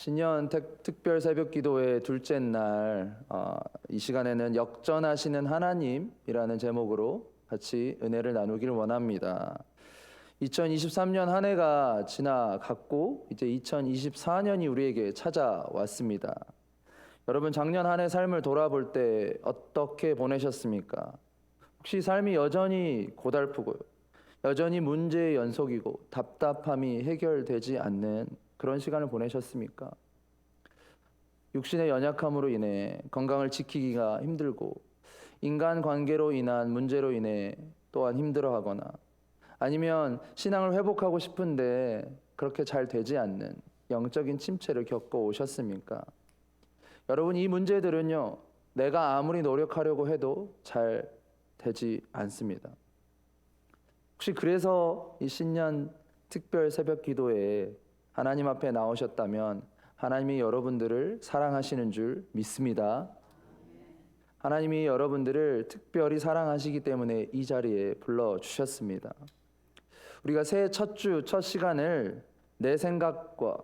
신년 특별 새벽 기도의 둘째 날, 이 시간에는 역전하시는 하나님이라는 제목으로 같이 은혜를 나누기를 원합니다. 2023년 한 해가 지나갔고 이제 2024년이 우리에게 찾아왔습니다. 여러분, 작년 한 해 삶을 돌아볼 때 어떻게 보내셨습니까? 혹시 삶이 여전히 고달프고요, 여전히 문제의 연속이고 답답함이 해결되지 않는 그런 시간을 보내셨습니까? 육신의 연약함으로 인해 건강을 지키기가 힘들고 인간관계로 인한 문제로 인해 또한 힘들어하거나 아니면 신앙을 회복하고 싶은데 그렇게 잘 되지 않는 영적인 침체를 겪어 오셨습니까? 여러분, 이 문제들은요, 내가 아무리 노력하려고 해도 잘 되지 않습니다. 혹시 그래서 이 신년 특별 새벽 기도에 하나님 앞에 나오셨다면 하나님이 여러분들을 사랑하시는 줄 믿습니다. 하나님이 여러분들을 특별히 사랑하시기 때문에 이 자리에 불러주셨습니다. 우리가 새해 첫 주, 첫 시간을 내 생각과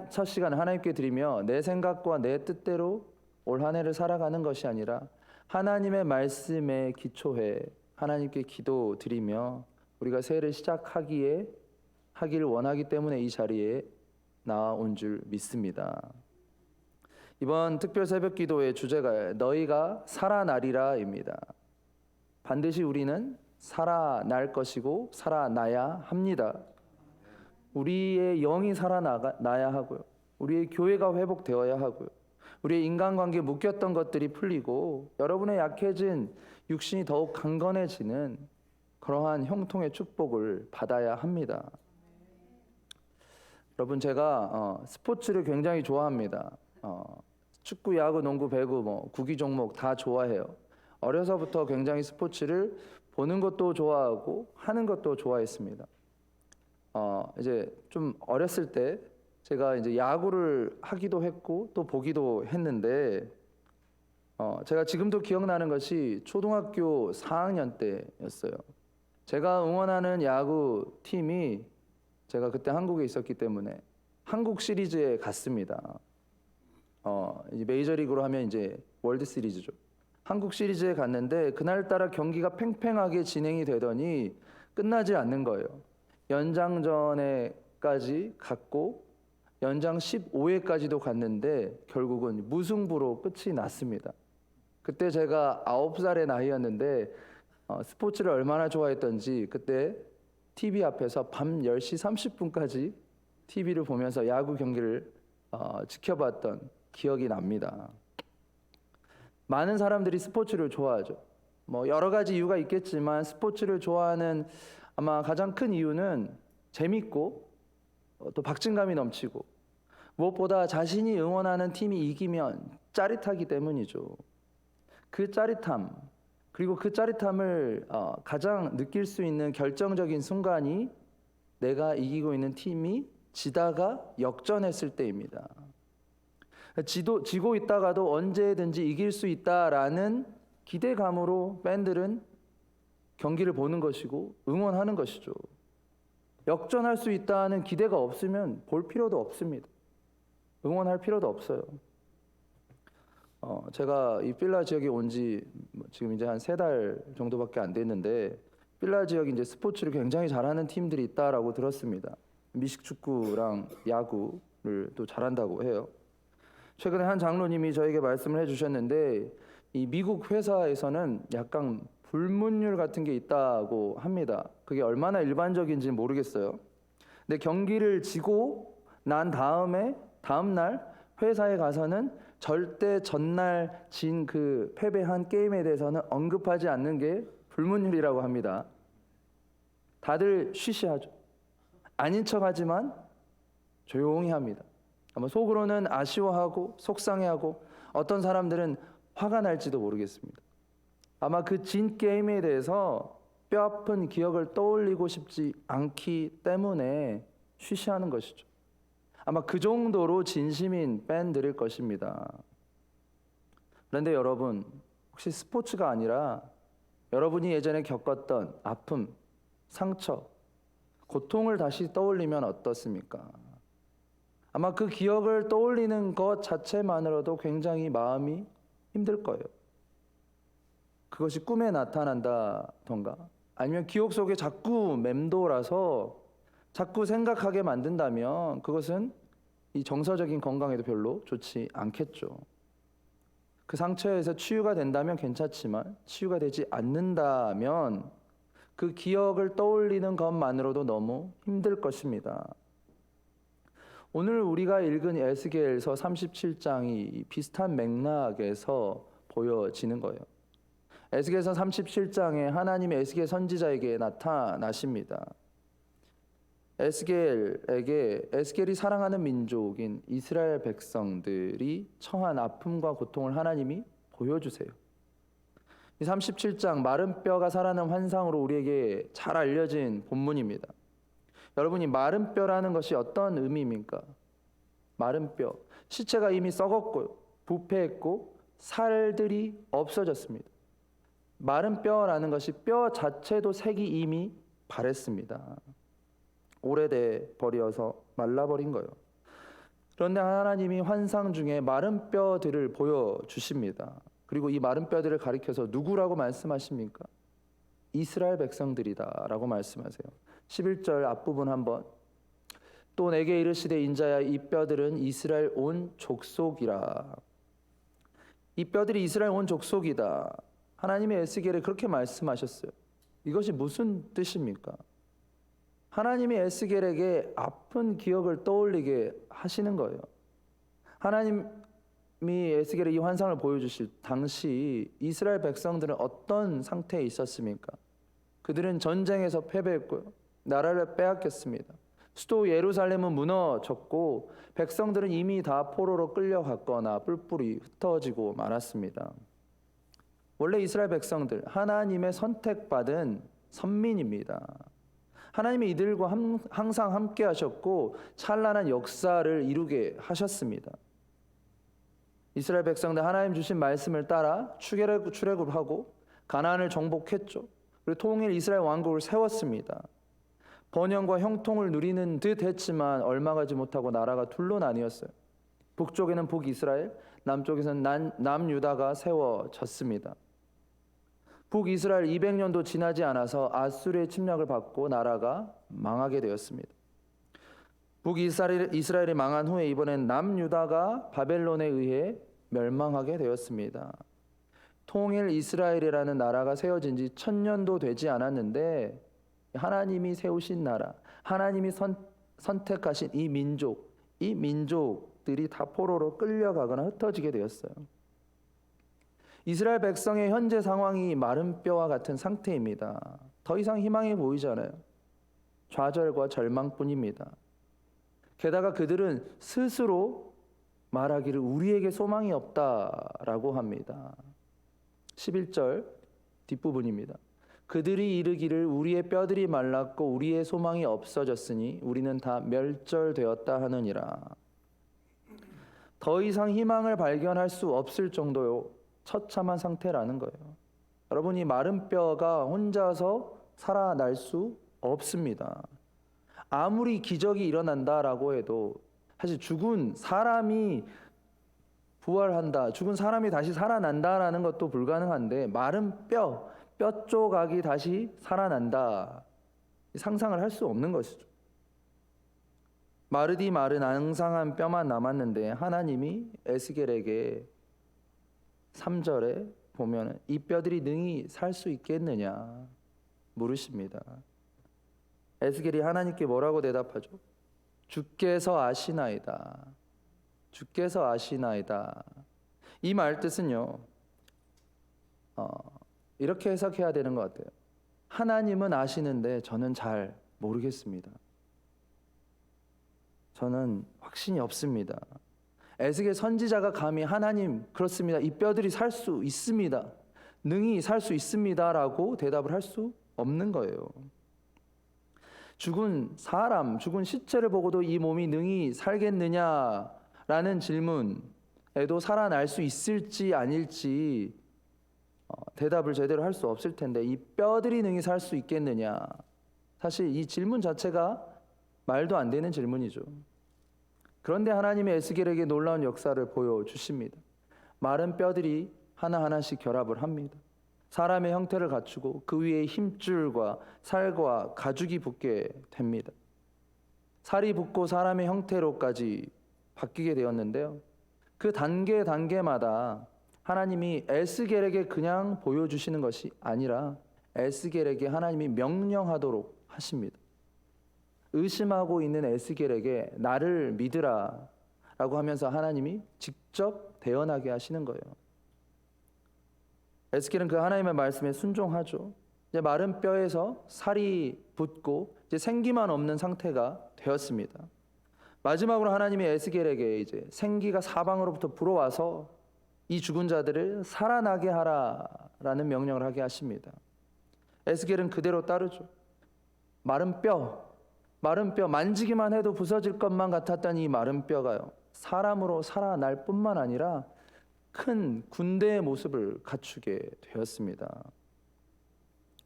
첫 시간을 하나님께 드리며 내 생각과 내 뜻대로 올 한 해를 살아가는 것이 아니라 하나님의 말씀에 기초해 하나님께 기도 드리며 우리가 새해를 하길 원하기 때문에 이 자리에 나온 줄 믿습니다. 이번 특별 새벽 기도의 주제가 너희가 살아나리라입니다. 반드시 우리는 살아날 것이고 살아나야 합니다. 우리의 영이 살아나야 하고요, 우리의 교회가 회복되어야 하고요, 우리의 인간관계에 묶였던 것들이 풀리고 여러분의 약해진 육신이 더욱 강건해지는 그러한 형통의 축복을 받아야 합니다. 여러분, 제가 스포츠를 굉장히 좋아합니다. 축구, 야구, 농구, 배구, 구기 종목 다 좋아해요. 어려서부터 굉장히 스포츠를 보는 것도 좋아하고 하는 것도 좋아했습니다. 이제 좀 어렸을 때 제가 이제 야구를 하기도 했고 또 보기도 했는데 제가 지금도 기억나는 것이 초등학교 4학년 때였어요. 제가 응원하는 야구 팀이 제가 그때 한국에 있었기 때문에 한국 시리즈에 갔습니다. 이제 메이저리그로 하면 이제 월드 시리즈죠. 한국 시리즈에 갔는데 그날따라 경기가 팽팽하게 진행이 되더니 끝나지 않는 거예요. 연장전에까지 갔고 연장 15회까지도 갔는데 결국은 무승부로 끝이 났습니다. 그때 제가 9살의 나이였는데 스포츠를 얼마나 좋아했던지 그때 TV 앞에서 밤 10시 30분까지 TV를 보면서 야구 경기를 지켜봤던 기억이 납니다. 많은 사람들이 스포츠를 좋아하죠. 여러 가지 이유가 있겠지만 스포츠를 좋아하는 아마 가장 큰 이유는 재밌고 또 박진감이 넘치고 무엇보다 자신이 응원하는 팀이 이기면 짜릿하기 때문이죠. 그 짜릿함, 그리고 그 짜릿함을 가장 느낄 수 있는 결정적인 순간이 내가 이기고 있는 팀이 지다가 역전했을 때입니다. 지고 있다가도 언제든지 이길 수 있다라는 기대감으로 팬들은 경기를 보는 것이고 응원하는 것이죠. 역전할 수 있다는 기대가 없으면 볼 필요도 없습니다. 응원할 필요도 없어요. 제가 이 필라 지역에 온 지 지금 이제 한 3달 정도밖에 안 됐는데 필라 지역에 이제 스포츠를 굉장히 잘하는 팀들이 있다라고 들었습니다. 미식축구랑 야구를 또 잘한다고 해요. 최근에 한 장로님이 저에게 말씀을 해주셨는데 이 미국 회사에서는 약간 불문율 같은 게 있다고 합니다. 그게 얼마나 일반적인지 모르겠어요. 근데 경기를 지고 난 다음 날 회사에 가서는 절대 전날 진 그 패배한 게임에 대해서는 언급하지 않는 게 불문율이라고 합니다. 다들 쉬쉬하죠. 아닌 척하지만 조용히 합니다. 아마 속으로는 아쉬워하고 속상해하고 어떤 사람들은 화가 날지도 모르겠습니다. 아마 그 진 게임에 대해서 뼈아픈 기억을 떠올리고 싶지 않기 때문에 쉬쉬하는 것이죠. 아마 그 정도로 진심인 팬들일 것입니다. 그런데 여러분, 혹시 스포츠가 아니라 여러분이 예전에 겪었던 아픔, 상처, 고통을 다시 떠올리면 어떻습니까? 아마 그 기억을 떠올리는 것 자체만으로도 굉장히 마음이 힘들 거예요. 그것이 꿈에 나타난다던가 아니면 기억 속에 자꾸 맴돌아서 자꾸 생각하게 만든다면 그것은 이 정서적인 건강에도 별로 좋지 않겠죠. 그 상처에서 치유가 된다면 괜찮지만 치유가 되지 않는다면 그 기억을 떠올리는 것만으로도 너무 힘들 것입니다. 오늘 우리가 읽은 에스겔서 37장이 비슷한 맥락에서 보여지는 거예요. 에스겔서 37장에 하나님이 에스겔 선지자에게 나타나십니다. 에스겔이 사랑하는 민족인 이스라엘 백성들이 처한 아픔과 고통을 하나님이 보여주세요. 이 37장 마른 뼈가 살아난 환상으로 우리에게 잘 알려진 본문입니다. 여러분이 마른 뼈라는 것이 어떤 의미입니까? 마른 뼈, 시체가 이미 썩었고 부패했고 살들이 없어졌습니다. 마른 뼈라는 것이 뼈 자체도 색이 이미 바랬습니다. 오래돼 버려서 말라버린 거예요. 그런데 하나님이 환상 중에 마른 뼈들을 보여주십니다. 그리고 이 마른 뼈들을 가리켜서 누구라고 말씀하십니까? 이스라엘 백성들이다 라고 말씀하세요. 11절 앞부분 한번. 또 내게 이르시되 인자야 이 뼈들은 이스라엘 온 족속이라. 이 뼈들이 이스라엘 온 족속이다. 하나님이 에스겔에 그렇게 말씀하셨어요. 이것이 무슨 뜻입니까? 하나님이 에스겔에게 아픈 기억을 떠올리게 하시는 거예요. 하나님이 에스겔에 이 환상을 보여주실 당시 이스라엘 백성들은 어떤 상태에 있었습니까? 그들은 전쟁에서 패배했고요. 나라를 빼앗겼습니다. 수도 예루살렘은 무너졌고 백성들은 이미 다 포로로 끌려갔거나 뿔뿔이 흩어지고 말았습니다. 원래 이스라엘 백성들 하나님의 선택받은 선민입니다. 하나님이 이들과 항상 함께 하셨고 찬란한 역사를 이루게 하셨습니다. 이스라엘 백성들 하나님 주신 말씀을 따라 출애굽을 하고 가나안을 정복했죠. 그리고 통일 이스라엘 왕국을 세웠습니다. 번영과 형통을 누리는 듯 했지만 얼마 가지 못하고 나라가 둘로 나뉘었어요. 북쪽에는 북이스라엘, 남쪽에서는 남유다가 세워졌습니다. 북이스라엘 200년도 지나지 않아서 아수르의 침략을 받고 나라가 망하게 되었습니다. 북이스라엘이 망한 후에 이번엔 남유다가 바벨론에 의해 멸망하게 되었습니다. 통일 이스라엘이라는 나라가 세워진 지 1000년도 되지 않았는데 하나님이 세우신 나라, 하나님이 선택하신 이 민족들이 다 포로로 끌려가거나 흩어지게 되었어요. 이스라엘 백성의 현재 상황이 마른 뼈와 같은 상태입니다. 더 이상 희망이 보이잖아요. 좌절과 절망뿐입니다. 게다가 그들은 스스로 말하기를 우리에게 소망이 없다라고 합니다. 11절 뒷부분입니다. 그들이 이르기를 우리의 뼈들이 말랐고 우리의 소망이 없어졌으니 우리는 다 멸절되었다 하느니라. 더 이상 희망을 발견할 수 없을 정도요 처참한 상태라는 거예요. 여러분이 마른 뼈가 혼자서 살아날 수 없습니다. 아무리 기적이 일어난다라고 해도 사실 죽은 사람이 부활한다, 죽은 사람이 다시 살아난다라는 것도 불가능한데 마른 뼈 조각이 다시 살아난다, 상상을 할 수 없는 것이죠. 마르디 마른 앙상한 뼈만 남았는데 하나님이 에스겔에게 3절에 보면 이 뼈들이 능히 살 수 있겠느냐 물으십니다. 에스겔이 하나님께 뭐라고 대답하죠? 주께서 아시나이다. 주께서 아시나이다. 이 말 뜻은요, 이렇게 해석해야 되는 것 같아요. 하나님은 아시는데 저는 잘 모르겠습니다. 저는 확신이 없습니다. 에스겔 선지자가 감히 하나님 그렇습니다, 이 뼈들이 살 수 있습니다, 능히 살 수 있습니다 라고 대답을 할 수 없는 거예요. 죽은 사람, 죽은 시체를 보고도 이 몸이 능히 살겠느냐라는 질문에도 살아날 수 있을지 아닐지 대답을 제대로 할 수 없을 텐데 이 뼈들이 능히 살 수 있겠느냐, 사실 이 질문 자체가 말도 안 되는 질문이죠. 그런데 하나님이 에스겔에게 놀라운 역사를 보여주십니다. 마른 뼈들이 하나하나씩 결합을 합니다. 사람의 형태를 갖추고 그 위에 힘줄과 살과 가죽이 붙게 됩니다. 살이 붙고 사람의 형태로까지 바뀌게 되었는데요. 그 단계마다 하나님이 에스겔에게 그냥 보여주시는 것이 아니라 에스겔에게 하나님이 명령하도록 하십니다. 의심하고 있는 에스겔에게 나를 믿으라 라고 하면서 하나님이 직접 대언하게 하시는 거예요. 에스겔은 그 하나님의 말씀에 순종하죠. 이제 마른 뼈에서 살이 붙고 이제 생기만 없는 상태가 되었습니다. 마지막으로 하나님이 에스겔에게 이제 생기가 사방으로부터 불어와서 이 죽은 자들을 살아나게 하라라는 명령을 하게 하십니다. 에스겔은 그대로 따르죠. 마른 뼈 만지기만 해도 부서질 것만 같았던 이 마른 뼈가요, 사람으로 살아날 뿐만 아니라 큰 군대의 모습을 갖추게 되었습니다.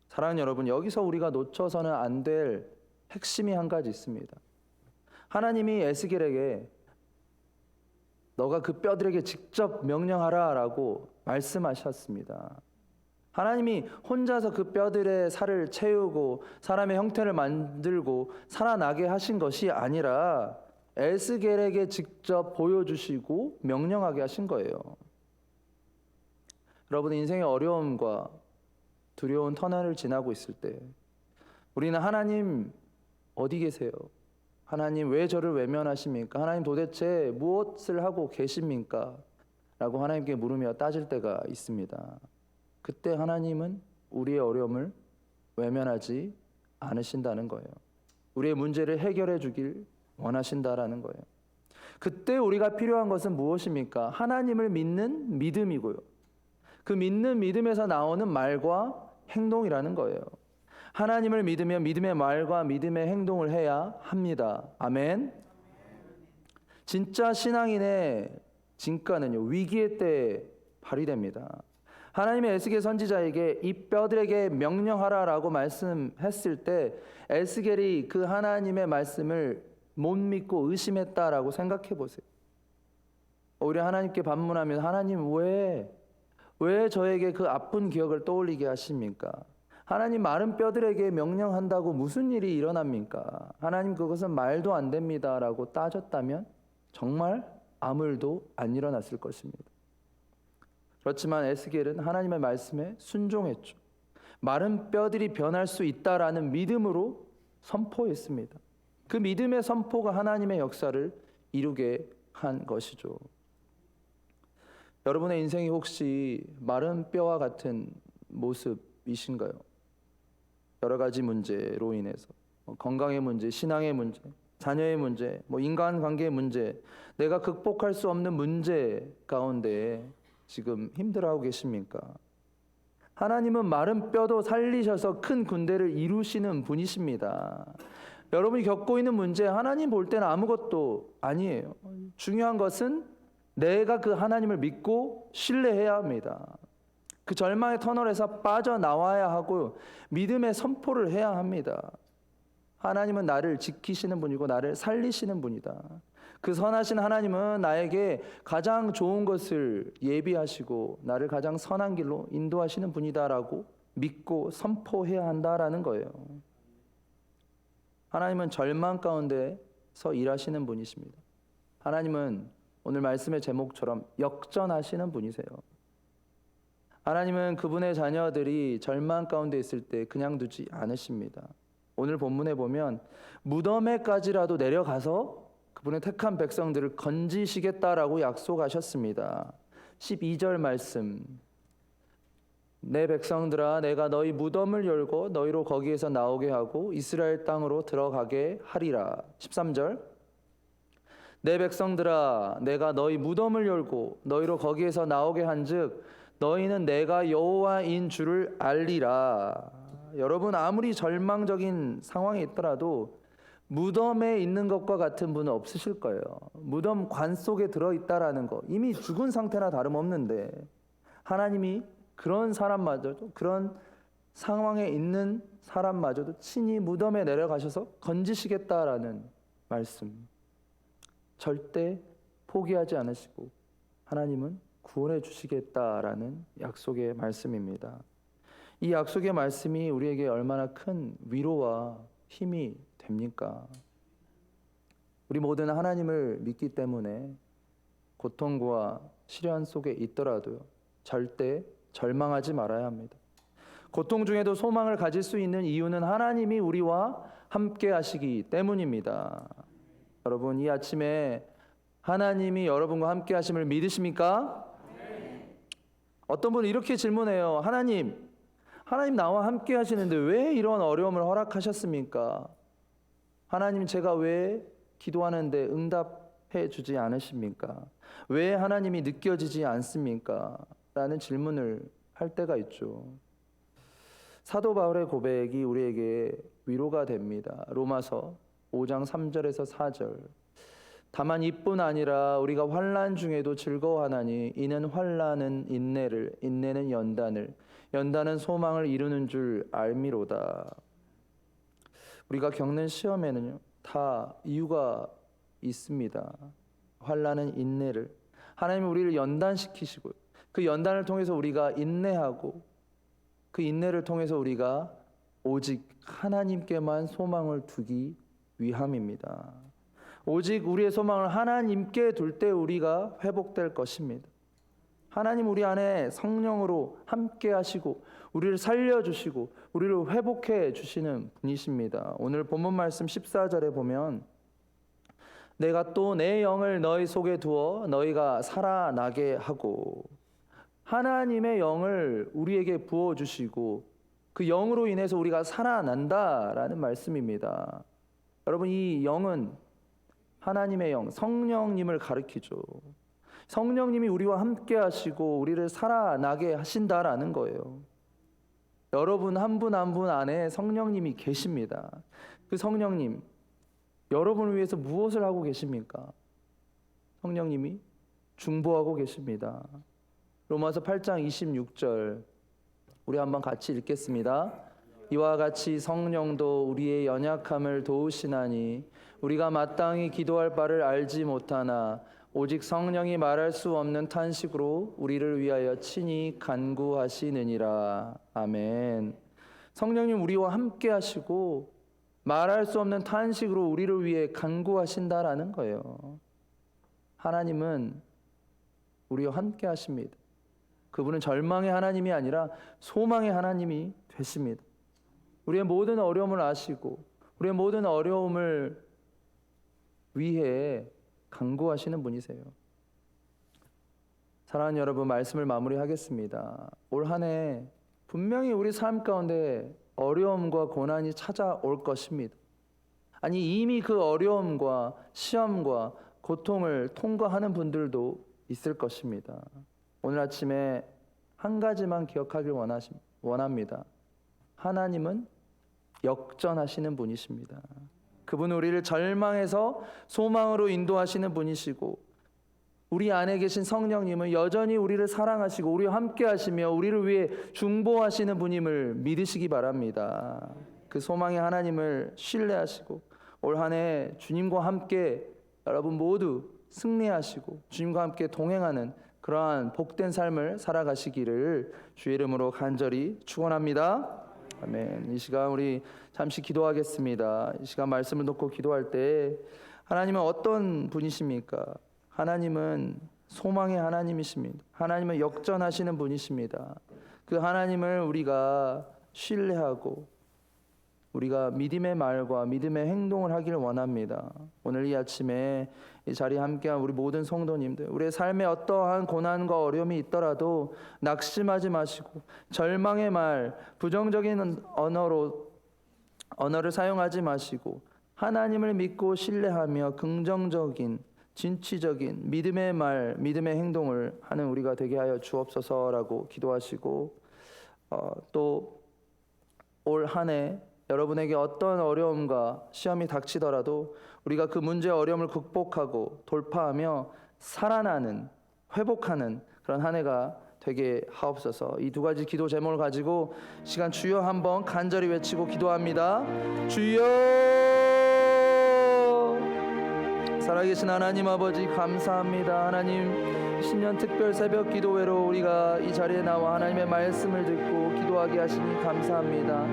사랑하는 여러분, 여기서 우리가 놓쳐서는 안 될 핵심이 한 가지 있습니다. 하나님이 에스겔에게 너가 그 뼈들에게 직접 명령하라 라고 말씀하셨습니다. 하나님이 혼자서 그 뼈들의 살을 채우고 사람의 형태를 만들고 살아나게 하신 것이 아니라 에스겔에게 직접 보여주시고 명령하게 하신 거예요. 여러분, 인생의 어려움과 두려운 터널을 지나고 있을 때 우리는 하나님 어디 계세요? 하나님 왜 저를 외면하십니까? 하나님 도대체 무엇을 하고 계십니까? 라고 하나님께 물으며 따질 때가 있습니다. 그때 하나님은 우리의 어려움을 외면하지 않으신다는 거예요. 우리의 문제를 해결해 주길 원하신다라는 거예요. 그때 우리가 필요한 것은 무엇입니까? 하나님을 믿는 믿음이고요. 그 믿는 믿음에서 나오는 말과 행동이라는 거예요. 하나님을 믿으면 믿음의 말과 믿음의 행동을 해야 합니다. 아멘. 진짜 신앙인의 진가는요, 위기의 때에 발휘됩니다. 하나님의 에스겔 선지자에게 이 뼈들에게 명령하라라고 말씀했을 때 에스겔이 그 하나님의 말씀을 못 믿고 의심했다라고 생각해 보세요. 오히려 하나님께 반문하면 하나님 왜 저에게 그 아픈 기억을 떠올리게 하십니까? 하나님 마른 뼈들에게 명령한다고 무슨 일이 일어납니까? 하나님 그것은 말도 안 됩니다라고 따졌다면 정말 아무 일도 안 일어났을 것입니다. 그렇지만 에스겔은 하나님의 말씀에 순종했죠. 마른 뼈들이 변할 수 있다라는 믿음으로 선포했습니다. 그 믿음의 선포가 하나님의 역사를 이루게 한 것이죠. 여러분의 인생이 혹시 마른 뼈와 같은 모습이신가요? 여러 가지 문제로 인해서 건강의 문제, 신앙의 문제, 자녀의 문제, 인간관계의 문제, 내가 극복할 수 없는 문제 가운데 지금 힘들어하고 계십니까? 하나님은 마른 뼈도 살리셔서 큰 군대를 이루시는 분이십니다. 여러분이 겪고 있는 문제 하나님 볼 때는 아무것도 아니에요. 중요한 것은 내가 그 하나님을 믿고 신뢰해야 합니다. 그 절망의 터널에서 빠져나와야 하고 믿음의 선포를 해야 합니다. 하나님은 나를 지키시는 분이고 나를 살리시는 분이다. 그 선하신 하나님은 나에게 가장 좋은 것을 예비하시고 나를 가장 선한 길로 인도하시는 분이다라고 믿고 선포해야 한다라는 거예요. 하나님은 절망 가운데서 일하시는 분이십니다. 하나님은 오늘 말씀의 제목처럼 역전하시는 분이세요. 하나님은 그분의 자녀들이 절망 가운데 있을 때 그냥 두지 않으십니다. 오늘 본문에 보면 무덤에까지라도 내려가서 그분의 택한 백성들을 건지시겠다라고 약속하셨습니다. 12절 말씀, 내 백성들아 내가 너희 무덤을 열고 너희로 거기에서 나오게 하고 이스라엘 땅으로 들어가게 하리라. 13절, 내 백성들아 내가 너희 무덤을 열고 너희로 거기에서 나오게 한즉 너희는 내가 여호와인 줄을 알리라. 여러분, 아무리 절망적인 상황에 있더라도 무덤에 있는 것과 같은 분은 없으실 거예요. 무덤 관 속에 들어있다라는 거, 이미 죽은 상태나 다름없는데 하나님이 그런 사람마저도, 그런 상황에 있는 사람마저도 친히 무덤에 내려가셔서 건지시겠다라는 말씀. 절대 포기하지 않으시고 하나님은 구원해 주시겠다라는 약속의 말씀입니다. 이 약속의 말씀이 우리에게 얼마나 큰 위로와 힘이 됩니까? 우리 모두는 하나님을 믿기 때문에 고통과 시련 속에 있더라도 절대 절망하지 말아야 합니다. 고통 중에도 소망을 가질 수 있는 이유는 하나님이 우리와 함께 하시기 때문입니다. 여러분, 이 아침에 하나님이 여러분과 함께 하심을 믿으십니까? 어떤 분은 이렇게 질문해요. 하나님 나와 함께 하시는데 왜 이런 어려움을 허락하셨습니까? 하나님, 제가 왜 기도하는데 응답해 주지 않으십니까? 왜 하나님이 느껴지지 않습니까? 라는 질문을 할 때가 있죠. 사도 바울의 고백이 우리에게 위로가 됩니다. 로마서 5장 3절에서 4절. 다만 이뿐 아니라 우리가 환난 중에도 즐거워하나니 이는 환난은 인내를, 인내는 연단을, 연단은 소망을 이루는 줄 알미로다. 우리가 겪는 시험에는요, 다 이유가 있습니다. 환난은 인내를, 하나님은 우리를 연단시키시고 그 연단을 통해서 우리가 인내하고 그 인내를 통해서 우리가 오직 하나님께만 소망을 두기 위함입니다. 오직 우리의 소망을 하나님께 둘 때 우리가 회복될 것입니다. 하나님 우리 안에 성령으로 함께 하시고 우리를 살려주시고 우리를 회복해 주시는 분이십니다. 오늘 본문 말씀 14절에 보면 내가 또 내 영을 너희 속에 두어 너희가 살아나게 하고, 하나님의 영을 우리에게 부어주시고 그 영으로 인해서 우리가 살아난다라는 말씀입니다. 여러분, 이 영은 하나님의 영, 성령님을 가리키죠. 성령님이 우리와 함께 하시고 우리를 살아나게 하신다라는 거예요. 여러분 한 분 한 분 안에 성령님이 계십니다. 그 성령님, 여러분을 위해서 무엇을 하고 계십니까? 성령님이 중보하고 계십니다. 로마서 8장 26절 우리 한번 같이 읽겠습니다. 이와 같이 성령도 우리의 연약함을 도우시나니 우리가 마땅히 기도할 바를 알지 못하나 오직 성령이 말할 수 없는 탄식으로 우리를 위하여 친히 간구하시느니라. 아멘. 성령님 우리와 함께 하시고 말할 수 없는 탄식으로 우리를 위해 간구하신다라는 거예요. 하나님은 우리와 함께 하십니다. 그분은 절망의 하나님이 아니라 소망의 하나님이 되십니다. 우리의 모든 어려움을 아시고 우리의 모든 어려움을 위해 간구하시는 분이세요. 사랑하는 여러분, 말씀을 마무리하겠습니다. 올 한 해 분명히 우리 삶 가운데 어려움과 고난이 찾아올 것입니다. 아니, 이미 그 어려움과 시험과 고통을 통과하는 분들도 있을 것입니다. 오늘 아침에 한 가지만 기억하길 원합니다. 하나님은 역전하시는 분이십니다. 그분은 우리를 절망에서 소망으로 인도하시는 분이시고 우리 안에 계신 성령님은 여전히 우리를 사랑하시고 우리와 함께 하시며 우리를 위해 중보하시는 분임을 믿으시기 바랍니다. 그 소망의 하나님을 신뢰하시고 올 한 해 주님과 함께 여러분 모두 승리하시고 주님과 함께 동행하는 그러한 복된 삶을 살아가시기를 주의 이름으로 간절히 축원합니다. 아멘. 이 시간 우리 잠시 기도하겠습니다. 이 시간 말씀을 놓고 기도할 때 하나님은 어떤 분이십니까? 하나님은 소망의 하나님이십니다. 하나님은 역전하시는 분이십니다. 그 하나님을 우리가 신뢰하고 우리가 믿음의 말과 믿음의 행동을 하기를 원합니다. 오늘 이 아침에 이 자리에 함께한 우리 모든 성도님들, 우리의 삶에 어떠한 고난과 어려움이 있더라도 낙심하지 마시고 절망의 말, 부정적인 언어를 사용하지 마시고 하나님을 믿고 신뢰하며 긍정적인 진취적인 믿음의 말, 믿음의 행동을 하는 우리가 되게 하여 주옵소서라고 기도하시고 또 올 한 해 여러분에게 어떤 어려움과 시험이 닥치더라도 우리가 그 문제의 어려움을 극복하고 돌파하며 살아나는, 회복하는 그런 한 해가 되게 하옵소서. 이 두 가지 기도 제목을 가지고 시간 주여 한번 간절히 외치고 기도합니다. 주여. 살아계신 하나님 아버지 감사합니다. 하나님 신년 특별 새벽 기도회로 우리가 이 자리에 나와 하나님의 말씀을 듣고 기도하게 하시니 감사합니다.